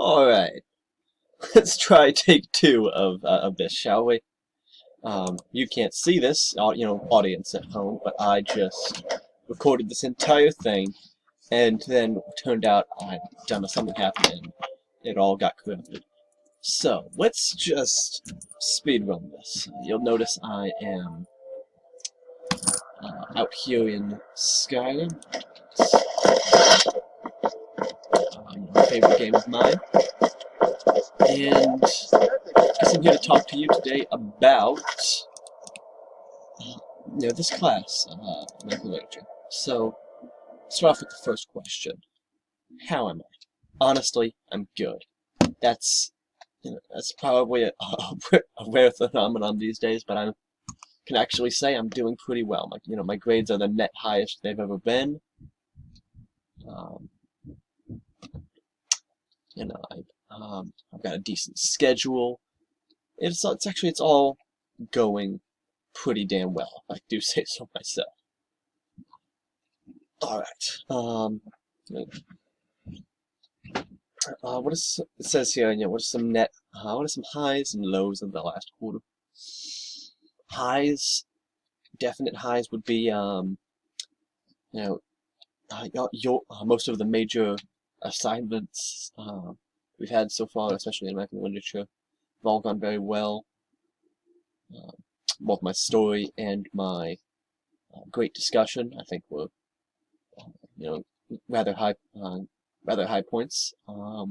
Alright, let's try take two of this, shall we? You can't see this, audience at home, but I just recorded this entire thing, and then turned out I'd done something happened and it all got corrupted. So, let's just speedrun this. You'll notice I am out here in Skyrim. My favorite game of mine. And I'm here to talk to you today about this class, Medical Literature. So, start off with the first question. How am I? Honestly, I'm good. That's that's probably a rare phenomenon these days, but I can actually say I'm doing pretty well. My grades are the net highest they've ever been. Um, I've got a decent schedule. It's all going pretty damn well, if I do say so myself. All right. It says here? What are some highs and lows of the last quarter? Highs, definite highs would be most of the major assignments we've had so far, especially in American literature, have all gone very well. Both my story and my great discussion, I think, were rather high points. I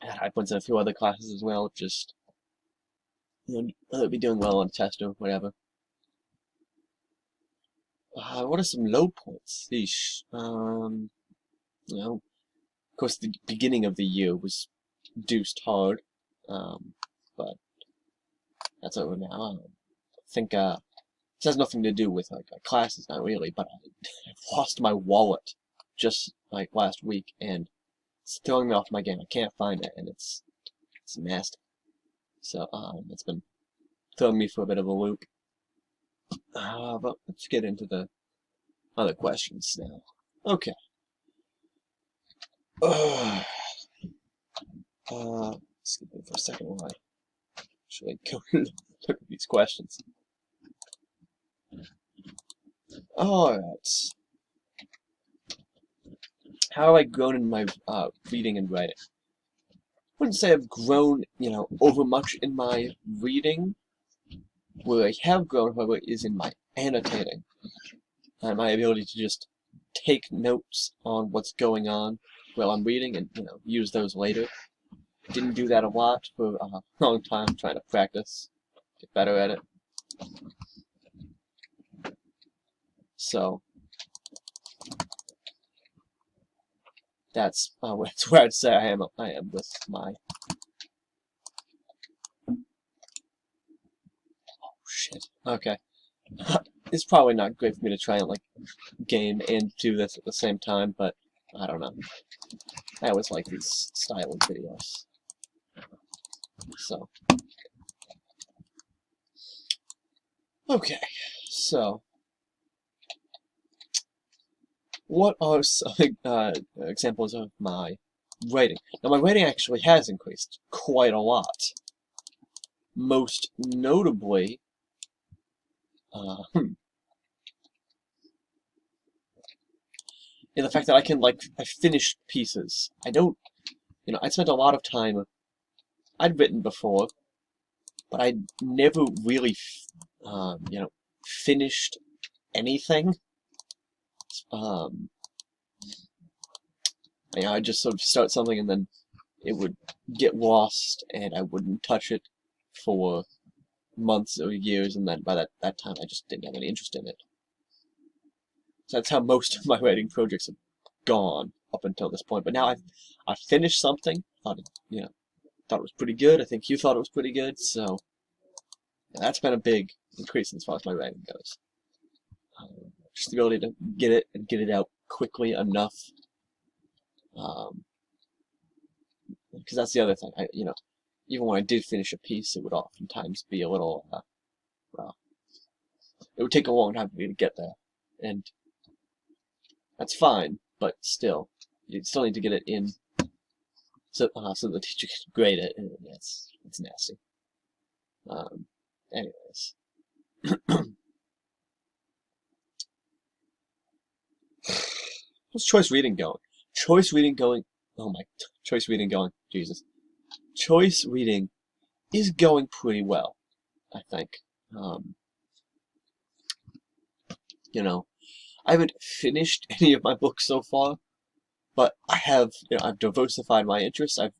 had high points in a few other classes as well. Just whether it be doing well on a test or whatever. What are some low points? Yeesh. Of course, the beginning of the year was deuced hard, but that's over now. I think this has nothing to do with classes, not really, but I lost my wallet just like last week, and it's throwing me off my game. I can't find it, and it's nasty. So it's been throwing me for a bit of a loop. But let's get into the other questions now. Okay. Excuse me for a second while I actually go look at these questions. Alright. How have I grown in my reading and writing? I wouldn't say I've grown, over much in my reading. Where I have grown, however, is in my annotating. And my ability to just take notes on what's going on while I'm reading and, use those later. Didn't do that a lot for a long time, trying to practice, get better at it. So, that's where I'd say I am with my... Oh, shit. Okay. It's probably not great for me to try and, game and do this at the same time, but I don't know. I always like these styling videos. So. Okay. So. What are some examples of my writing? Now, my writing actually has increased quite a lot. Most notably, in the fact that I finished pieces. I spent a lot of time, I'd written before, but I'd never really, finished anything. I'd just sort of start something and then it would get lost and I wouldn't touch it for months or years, and then by that time I just didn't have any interest in it. So that's how most of my writing projects have gone up until this point. But now I finished something, thought it was pretty good. I think you thought it was pretty good, so that's been a big increase as far as my writing goes. Just the ability to get it and get it out quickly enough. Because that's the other thing. Even when I did finish a piece, it would oftentimes be a little, well, it would take a long time for me to get there. And that's fine, but still, you still need to get it in, so the teacher can grade it, and it's nasty. Anyways. How's choice reading going? Choice reading going. Oh my. Choice reading going. Jesus. Choice reading is going pretty well, I think. You know, I haven't finished any of my books so far, but I have, I've diversified my interests. I've,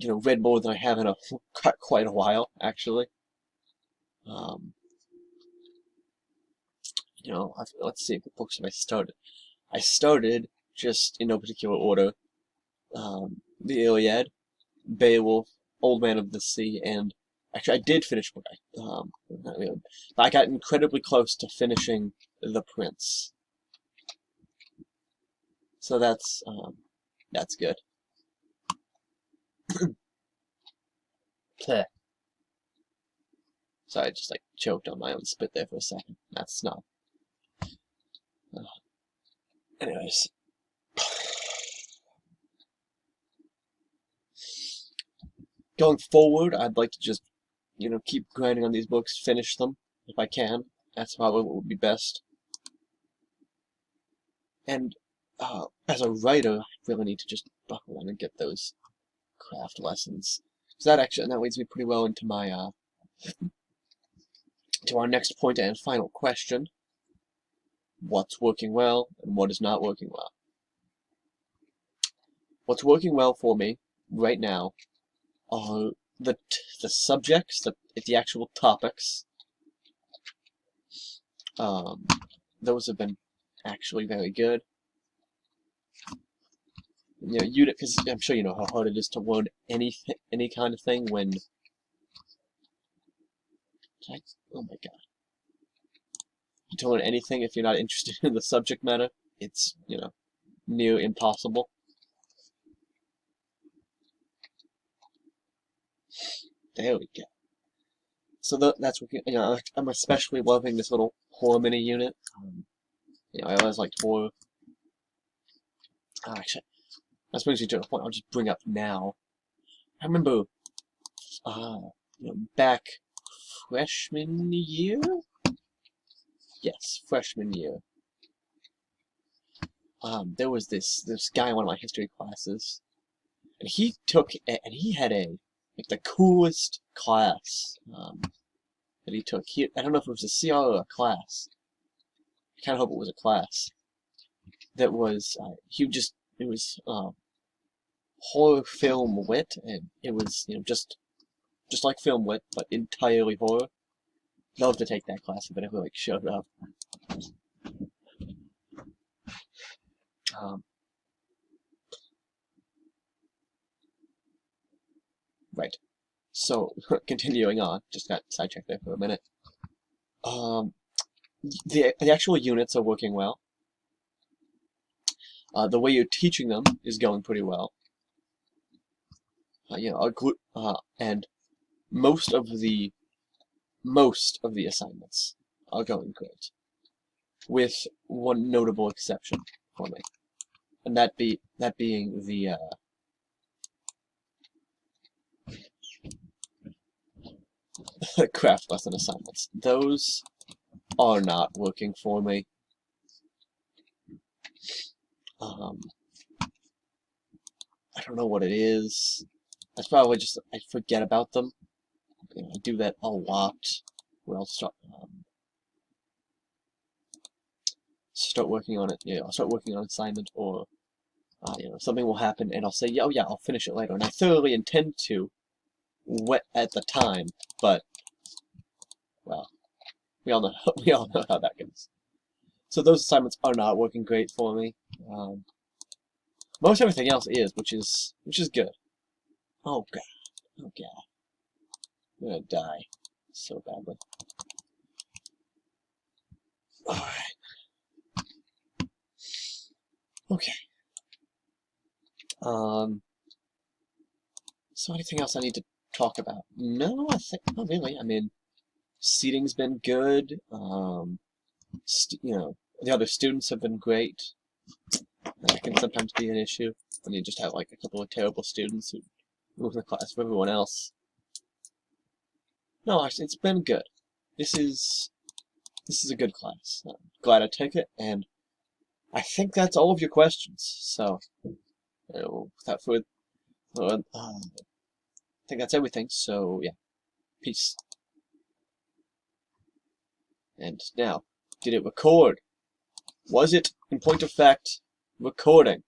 read more than I have in quite a while, actually. Let's see, what books have I started? I started, just in no particular order, the Iliad, Beowulf, Old Man of the Sea, and actually I did finish one. Not really, but I got incredibly close to finishing The Prince. So that's good. Sorry, I just choked on my own spit there for a second. That's not. Anyways. Going forward, I'd like to just, keep grinding on these books, finish them, if I can. That's probably what would be best. And, as a writer, I really need to just buckle in and get those craft lessons. So that leads me pretty well into my, to our next point and final question. What's working well, and what is not working well? What's working well for me, right now, are the subjects, the actual topics. Those have been actually very good. Because I'm sure you know how hard it is to learn any kind of thing when. Oh my god. To learn anything if you're not interested in the subject matter, it's near impossible. There we go. So that's working. I'm especially loving this little horror mini unit. I always liked horror. Actually, that brings me to a point I'll just bring up now. I remember, back freshman year. Yes, freshman year. There was this guy in one of my history classes, and he had the coolest class that he took. I don't know if it was a CR or a class. I kind of hope it was a class. That was it was horror film lit, and it was just like film lit, but entirely horror. Love to take that class if it ever showed up. Right. So, continuing on, just got sidetracked there for a minute. The actual units are working well. The way you're teaching them is going pretty well. And most of the assignments are going great, with one notable exception for me, and that being the craft lesson assignments. Those are not working for me. I don't know what it is. That's probably just I forget about them. I do that a lot. Where I'll start working on it. I'll start working on an assignment, or something will happen, and I'll say, oh yeah, I'll finish it later, and I thoroughly intend to, at the time, but well, we all know how that goes. So those assignments are not working great for me. Most everything else is, which is good. Oh god, oh god, I'm gonna die so badly. All right. Okay. So anything else I need to talk about? No, I think not really. I mean, seating's been good. The other students have been great. That can sometimes be an issue when you just have like a couple of terrible students who move the class for everyone else. No, actually, it's been good. This is a good class. I'm glad I took it, and I think that's all of your questions. So, without further, I think that's everything. So yeah, peace. And now, did it record? Was it, in point of fact, recording?